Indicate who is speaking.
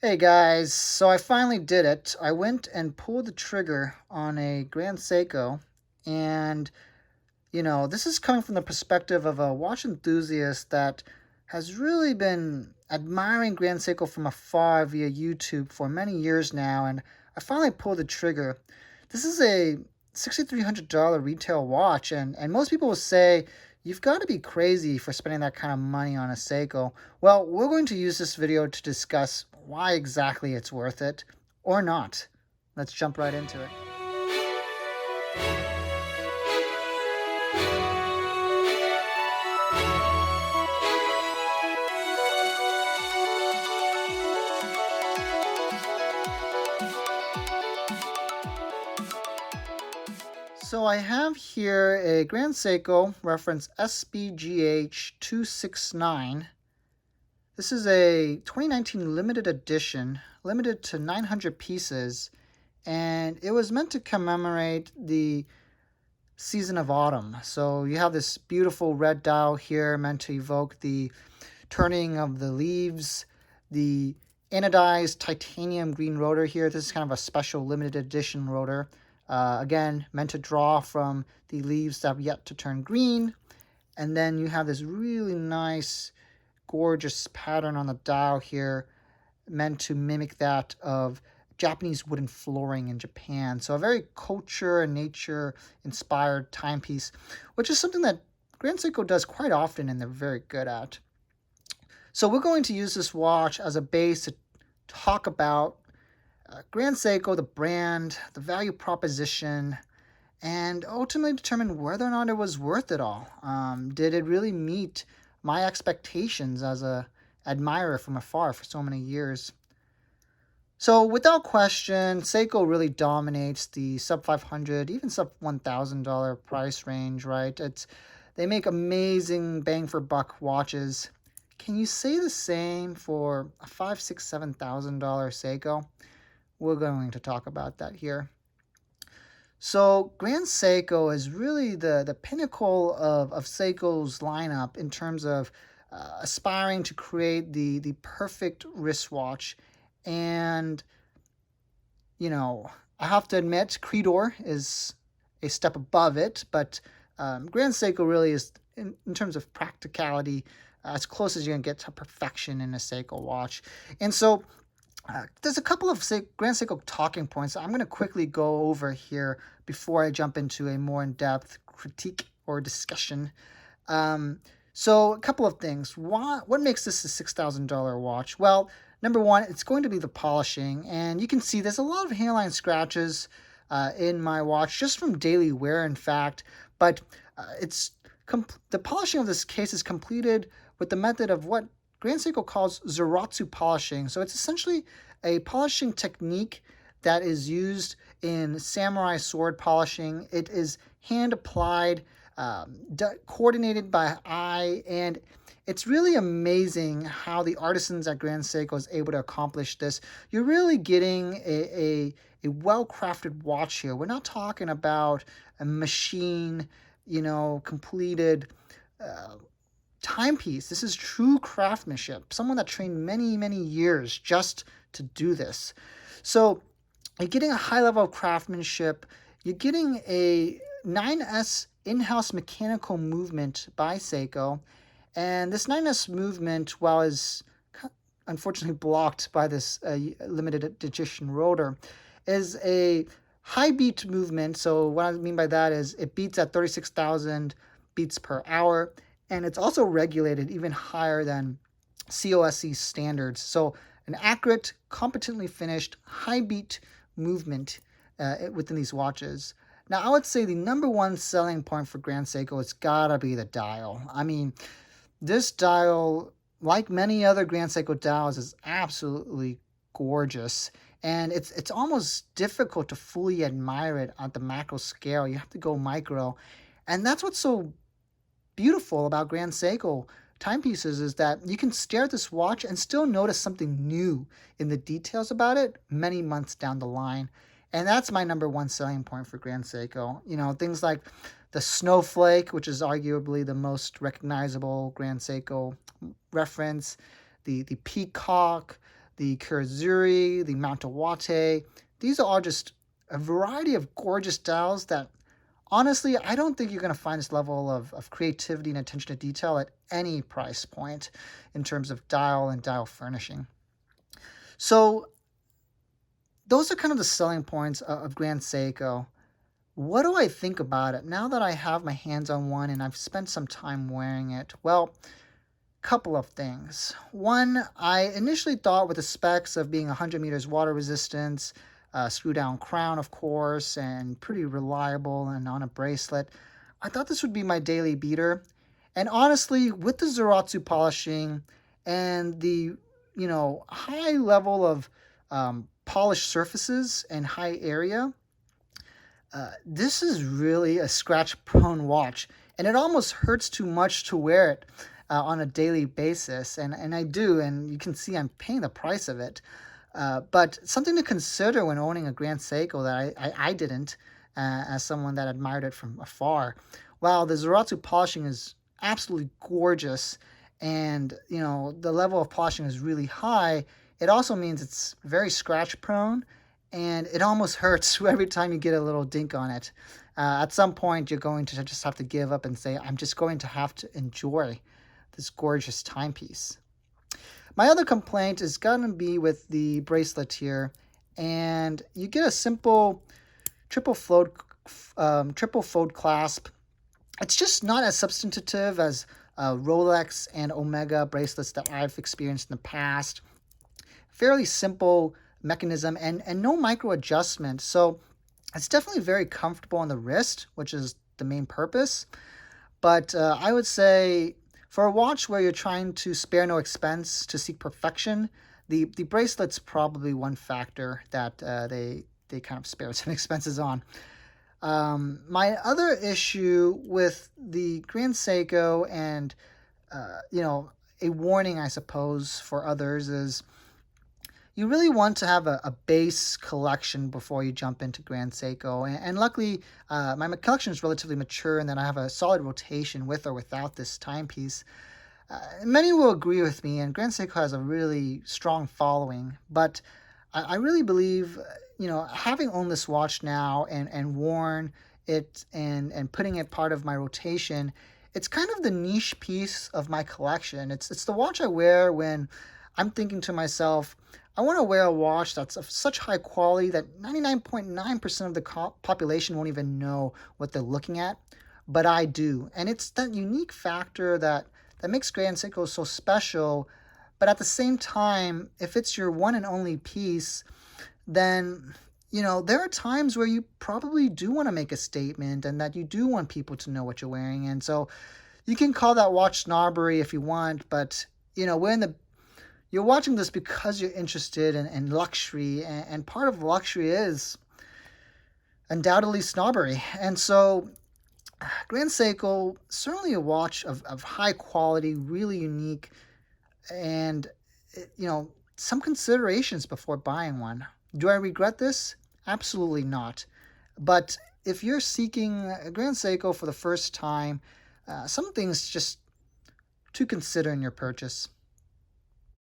Speaker 1: Hey guys, so I finally did it. I went and pulled the trigger on a Grand Seiko, and this is coming from the perspective of a watch enthusiast that has really been admiring Grand Seiko from afar via YouTube for many years now, and I finally pulled the trigger. This is a $6,300 retail watch, and most people will say, you've got to be crazy for spending that kind of money on a Seiko. Well, we're going to use this video to discuss why exactly it's worth it or not. Let's jump right into it. So I have here a Grand Seiko reference SBGH269. This is a 2019 limited edition, limited to 900 pieces, and it was meant to commemorate the season of autumn. So you have this beautiful red dial here meant to evoke the turning of the leaves, the anodized titanium green rotor here. This is kind of a special limited edition rotor. Again, meant to draw from the leaves that have yet to turn green. And then you have this really nice, gorgeous pattern on the dial here, meant to mimic that of Japanese wooden flooring in Japan. So a very culture and nature inspired timepiece, which is something that Grand Seiko does quite often and they're very good at. So we're going to use this watch as a base to talk about Grand Seiko, the brand, the value proposition, and ultimately determine whether or not it was worth it all. Did it really meet my expectations as a admirer from afar for so many years? So without question, Seiko really dominates the sub $500, even sub $1,000 price range, right? They make amazing bang for buck watches. Can you say the same for a $5,000, $6,000, $7,000 Seiko? We're going to talk about that here. So Grand Seiko is really the pinnacle of Seiko's lineup in terms of aspiring to create the perfect wristwatch. And, I have to admit, Creedor is a step above it, but Grand Seiko really is, in terms of practicality, as close as you can get to perfection in a Seiko watch. And so there's a couple of Grand Seiko talking points I'm going to quickly go over here before I jump into a more in-depth critique or discussion. So a couple of things. What makes this a $6,000 watch? Well, number one, it's going to be the polishing. And you can see there's a lot of hairline scratches in my watch just from daily wear, in fact. But the polishing of this case is completed with the method of what Grand Seiko calls Zeratsu polishing. So it's essentially a polishing technique that is used in samurai sword polishing. It is hand applied, coordinated by eye, and it's really amazing how the artisans at Grand Seiko is able to accomplish this. You're really getting a well-crafted watch here. We're not talking about a machine, completed timepiece. This is true craftsmanship. Someone that trained many, many years just to do this. So you're getting a high level of craftsmanship. You're getting a 9S in-house mechanical movement by Seiko. And this 9S movement, while is unfortunately blocked by this limited edition rotor, is a high beat movement. So what I mean by that is it beats at 36,000 beats per hour. And it's also regulated even higher than COSC standards. So an accurate, competently finished, high beat movement within these watches. Now, I would say the number one selling point for Grand Seiko has gotta be the dial. I mean, this dial, like many other Grand Seiko dials, is absolutely gorgeous. And it's almost difficult to fully admire it at the macro scale. You have to go micro. And that's what's so beautiful about Grand Seiko timepieces is that you can stare at this watch and still notice something new in the details about it many months down the line. And that's my number one selling point for Grand Seiko. Things like the snowflake, which is arguably the most recognizable Grand Seiko reference, the peacock, the Kurazuri, the Mountawate. These are all just a variety of gorgeous dials that, honestly, I don't think you're going to find this level of creativity and attention to detail at any price point in terms of dial and dial furnishing. So those are kind of the selling points of Grand Seiko. What do I think about it now that I have my hands on one and I've spent some time wearing it? Well, couple of things. One, I initially thought with the specs of being 100 meters water resistance, screw down crown, of course, and pretty reliable and on a bracelet, I thought this would be my daily beater. And honestly, with the Zaratsu polishing and the, high level of polished surfaces and high area, this is really a scratch-prone watch, and it almost hurts too much to wear it on a daily basis, and I do, and you can see I'm paying the price of it. But something to consider when owning a Grand Seiko that I didn't, as someone that admired it from afar. While the Zaratsu polishing is absolutely gorgeous, and the level of polishing is really high, it also means it's very scratch-prone, and it almost hurts every time you get a little dink on it. At some point, you're going to just have to give up and say, I'm just going to have to enjoy this gorgeous timepiece. My other complaint is going to be with the bracelet here, and you get a simple triple fold clasp. It's just not as substantive as Rolex and Omega bracelets that I've experienced in the past. Fairly simple mechanism and no micro adjustment, so it's definitely very comfortable on the wrist, which is the main purpose. But I would say for a watch where you're trying to spare no expense to seek perfection, the bracelet's probably one factor that they kind of spare some expenses on. My other issue with the Grand Seiko, and a warning I suppose for others, is you really want to have a base collection before you jump into Grand Seiko. And luckily, my collection is relatively mature and that I have a solid rotation with or without this timepiece. Many will agree with me, and Grand Seiko has a really strong following. But I really believe, having owned this watch now and worn it and putting it part of my rotation, it's kind of the niche piece of my collection. It's the watch I wear when I'm thinking to myself, I want to wear a watch that's of such high quality that 99.9% of the population won't even know what they're looking at, but I do. And it's that unique factor that makes Grand Seiko so special. But at the same time, if it's your one and only piece, then there are times where you probably do want to make a statement and that you do want people to know what you're wearing. And so you can call that watch snobbery if you want, but you're watching this because you're interested in luxury, and part of luxury is undoubtedly snobbery. And so Grand Seiko, certainly a watch of high quality, really unique, and some considerations before buying one. Do I regret this? Absolutely not. But if you're seeking a Grand Seiko for the first time, some things just to consider in your purchase.